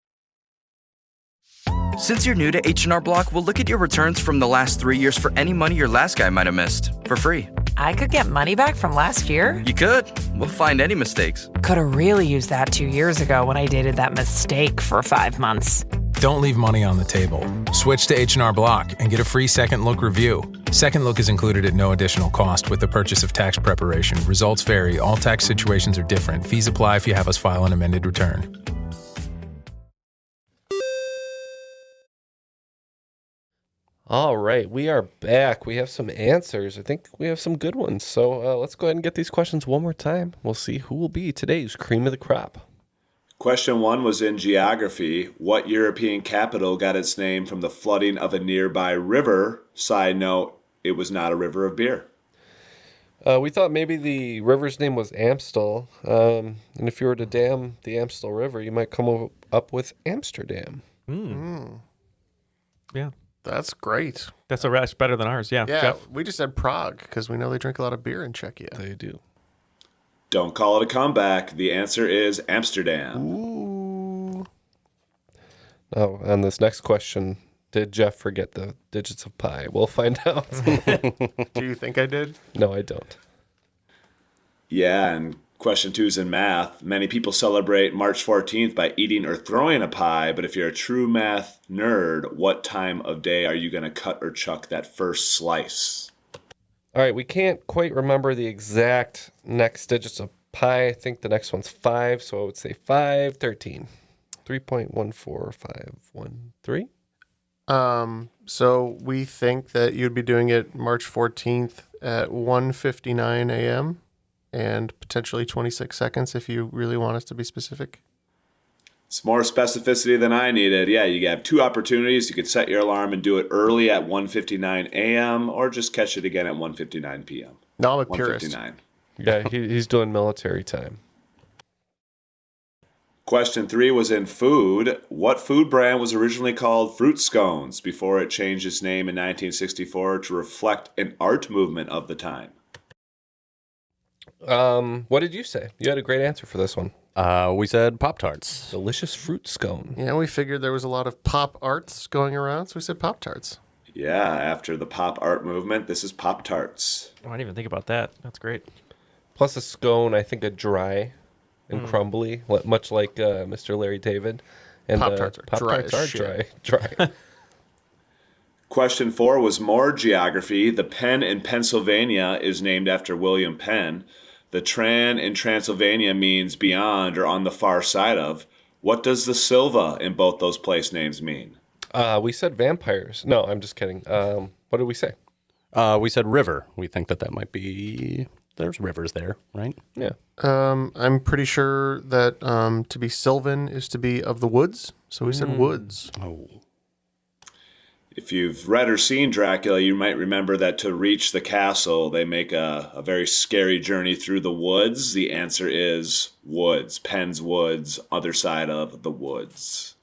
Since you're new to H&R Block, we'll look at your returns from the last 3 years for any money your last guy might have missed for free. I could get money back from last year? You could. We'll find any mistakes. Could have really used that 2 years ago when I dated that mistake for 5 months. Don't leave money on the table. Switch to H&R Block and get a free Second Look review. Second Look is included at no additional cost with the purchase of tax preparation. Results vary. All tax situations are different. Fees apply if you have us file an amended return. All right, we are back. We have some answers. I think we have some good ones. So let's go ahead and get these questions one more time. We'll see who will be today's cream of the crop. Question 1 was in geography. What European capital got its name from the flooding of a nearby river? Side note, it was not a river of beer. We thought maybe the river's name was Amstel. And if you were to dam the Amstel River, you might come up with Amsterdam. Yeah. That's great. That's better than ours. Yeah. Yeah, Jeff? we just said Prague because we know they drink a lot of beer in Czechia. They do. Don't call it a comeback. The answer is Amsterdam. Ooh. Oh, and this next question, did Jeff forget the digits of pi? We'll find out. Do you think I did? No, I don't. Yeah, and question 2 is in math. Many people celebrate March 14th by eating or throwing a pie, but if you're a true math nerd, what time of day are you going to cut or chuck that first slice? All right, we can't quite remember the exact next digits of pi. I think the next one's 5, so I would say 513. 3.14513. So we think that you'd be doing it March 14th at 1:59 a.m. and potentially 26 seconds if you really want us to be specific. It's more specificity than I needed. Yeah, you have 2 opportunities. You could set your alarm and do it early at 1:59 a.m. or just catch it again at 1:59 p.m. No, I'm a purist. Yeah, he's doing military time. Question 3 was in food. What food brand was originally called Fruit Scones before it changed its name in 1964 to reflect an art movement of the time? What did you say? You had a great answer for this one. We said Pop-Tarts. Delicious fruit scone. Yeah, we figured there was a lot of pop arts going around, so we said Pop-Tarts. Yeah, after the pop art movement, this is Pop-Tarts. Oh, I didn't even think about that. That's great. Plus a scone, I think a dry and crumbly, much like Mr. Larry David. And Pop-Tarts are Pop-Tarts dry are as shit. dry. Question 4 was more geography. The Penn in Pennsylvania is named after William Penn. The Tran in Transylvania means beyond or on the far side of. What does the Silva in both those place names mean? We said vampires. No, I'm just kidding. What did we say? We said river. We think that might be... There's rivers there, right? Yeah. I'm pretty sure that to be Sylvan is to be of the woods. So we said woods. Oh. If you've read or seen Dracula, you might remember that to reach the castle, they make a very scary journey through the woods. The answer is woods. Penn's woods, other side of the woods.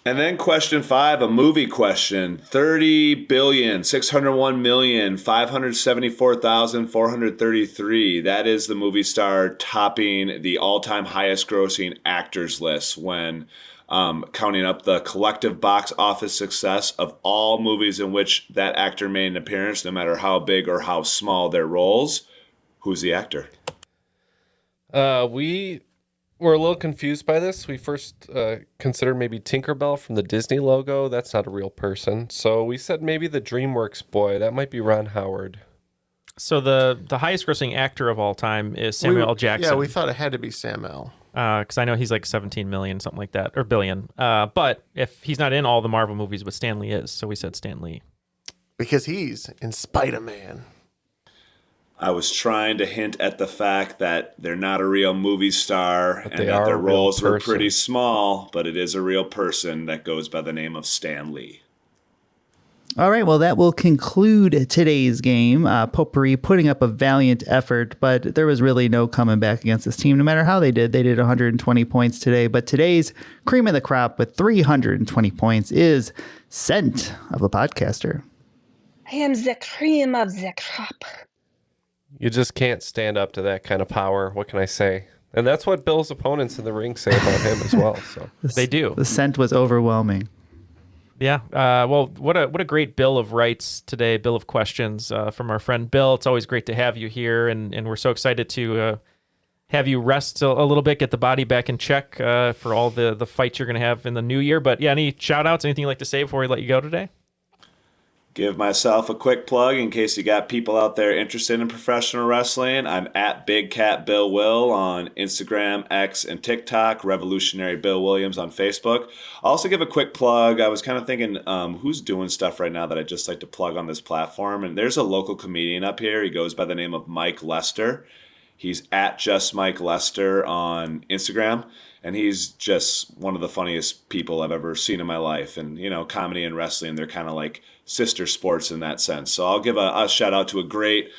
And then question 5, a movie question. 30,601,574,433. That is the movie star topping the all-time highest grossing actors list when counting up the collective box office success of all movies in which that actor made an appearance, no matter how big or how small their roles. Who's the actor? We were a little confused by this. We first considered maybe Tinkerbell from the Disney logo. That's not a real person. So we said maybe the DreamWorks boy. That might be Ron Howard. So the highest grossing actor of all time is Samuel L. Jackson. Yeah, we thought it had to be Sam L. Because I know he's like 17 million, something like that, or billion. But if he's not in all the Marvel movies, but Stan Lee is, so we said Stan Lee. Because he's in Spider-Man. I was trying to hint at the fact that they're not a real movie star But and they that are their a real roles were person. pretty small, but it is a real person that goes by the name of Stan Lee. All right, well, that will conclude today's game. Potpourri putting up a valiant effort, but there was really no coming back against this team, no matter how they did. They did 120 points today, but today's cream of the crop with 320 points is Scent of a Podcaster. I am the cream of the crop. You just can't stand up to that kind of power. What can I say? And that's what Bill's opponents in the ring say about him as well. So They do. The scent was overwhelming. Yeah. Well, what a great bill of rights today, bill of questions from our friend Bill. It's always great to have you here, and we're so excited to have you rest a little bit, get the body back in check for all the fights you're going to have in the new year. But yeah, any shout outs, anything you'd like to say before we let you go today? Give myself a quick plug in case you got people out there interested in professional wrestling. I'm at Big Cat Bill Will on Instagram, X, and TikTok. Revolutionary Bill Williams on Facebook. I'll also give a quick plug. I was kind of thinking who's doing stuff right now that I'd just like to plug on this platform. And there's a local comedian up here. He goes by the name of Mike Lester. He's at Just Mike Lester on Instagram. And he's just one of the funniest people I've ever seen in my life. And, you know, comedy and wrestling, they're kind of like sister sports in that sense. So I'll give a shout out to a great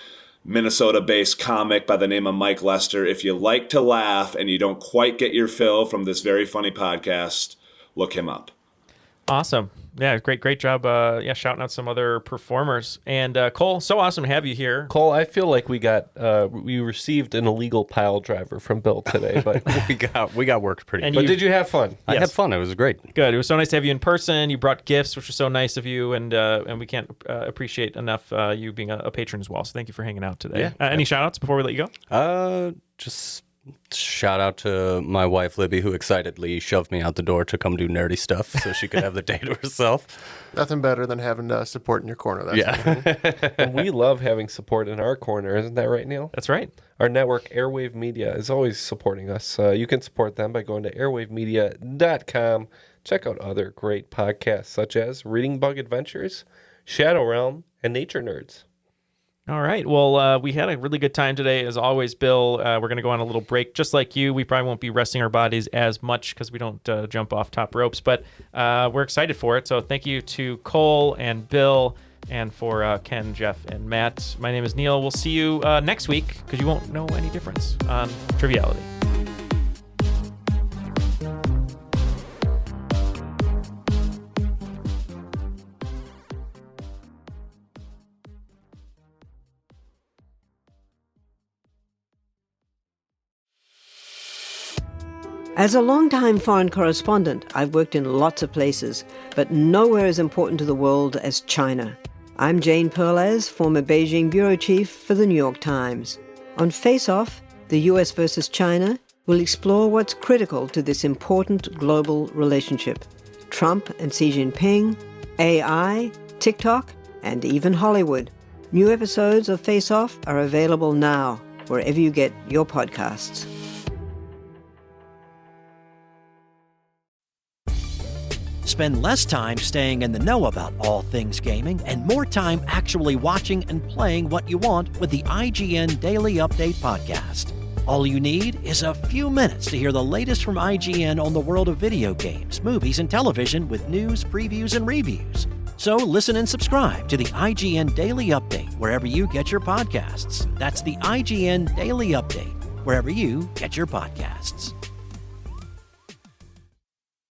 Minnesota-based comic by the name of Mike Lester. If you like to laugh and you don't quite get your fill from this very funny podcast, look him up. Awesome. Yeah, great job. Shouting out some other performers. And Cole, so awesome to have you here. Cole, I feel like we received an illegal pile driver from Bill today, but we got worked pretty. And But did you have fun? I had fun. It was great. Good. It was so nice to have you in person. You brought gifts, which was so nice of you, and we can't appreciate enough you being a patron as well. So thank you for hanging out today. Yeah. Any shout outs before we let you go? Just shout out to my wife Libby, who excitedly shoved me out the door to come do nerdy stuff so she could have the day to herself. Nothing better than having support in your corner. That's And we love having support in our corner. Isn't that right, Neal? That's right. Our network, Airwave Media, is always supporting us. You can support them by going to airwavemedia.com. Check out other great podcasts such as Reading Bug Adventures, Shadow Realm, and Nature Nerds. All right. Well, we had a really good time today. As always, Bill, we're going to go on a little break. Just like you, we probably won't be resting our bodies as much because we don't jump off top ropes, but we're excited for it. So thank you to Cole and Bill and for Ken, Jeff, and Matt. My name is Neal. We'll see you next week because you won't know any difference on Triviality. As a longtime foreign correspondent, I've worked in lots of places, but nowhere as important to the world as China. I'm Jane Perlez, former Beijing bureau chief for the New York Times. On Face Off, the US versus China, we'll explore what's critical to this important global relationship: Trump and Xi Jinping, AI, TikTok, and even Hollywood. New episodes of Face Off are available now, wherever you get your podcasts. Spend less time staying in the know about all things gaming and more time actually watching and playing what you want with the IGN Daily Update podcast. All you need is a few minutes to hear the latest from IGN on the world of video games, movies, and television with news, previews, and reviews. So listen and subscribe to the IGN Daily Update wherever you get your podcasts. That's the IGN Daily Update, wherever you get your podcasts.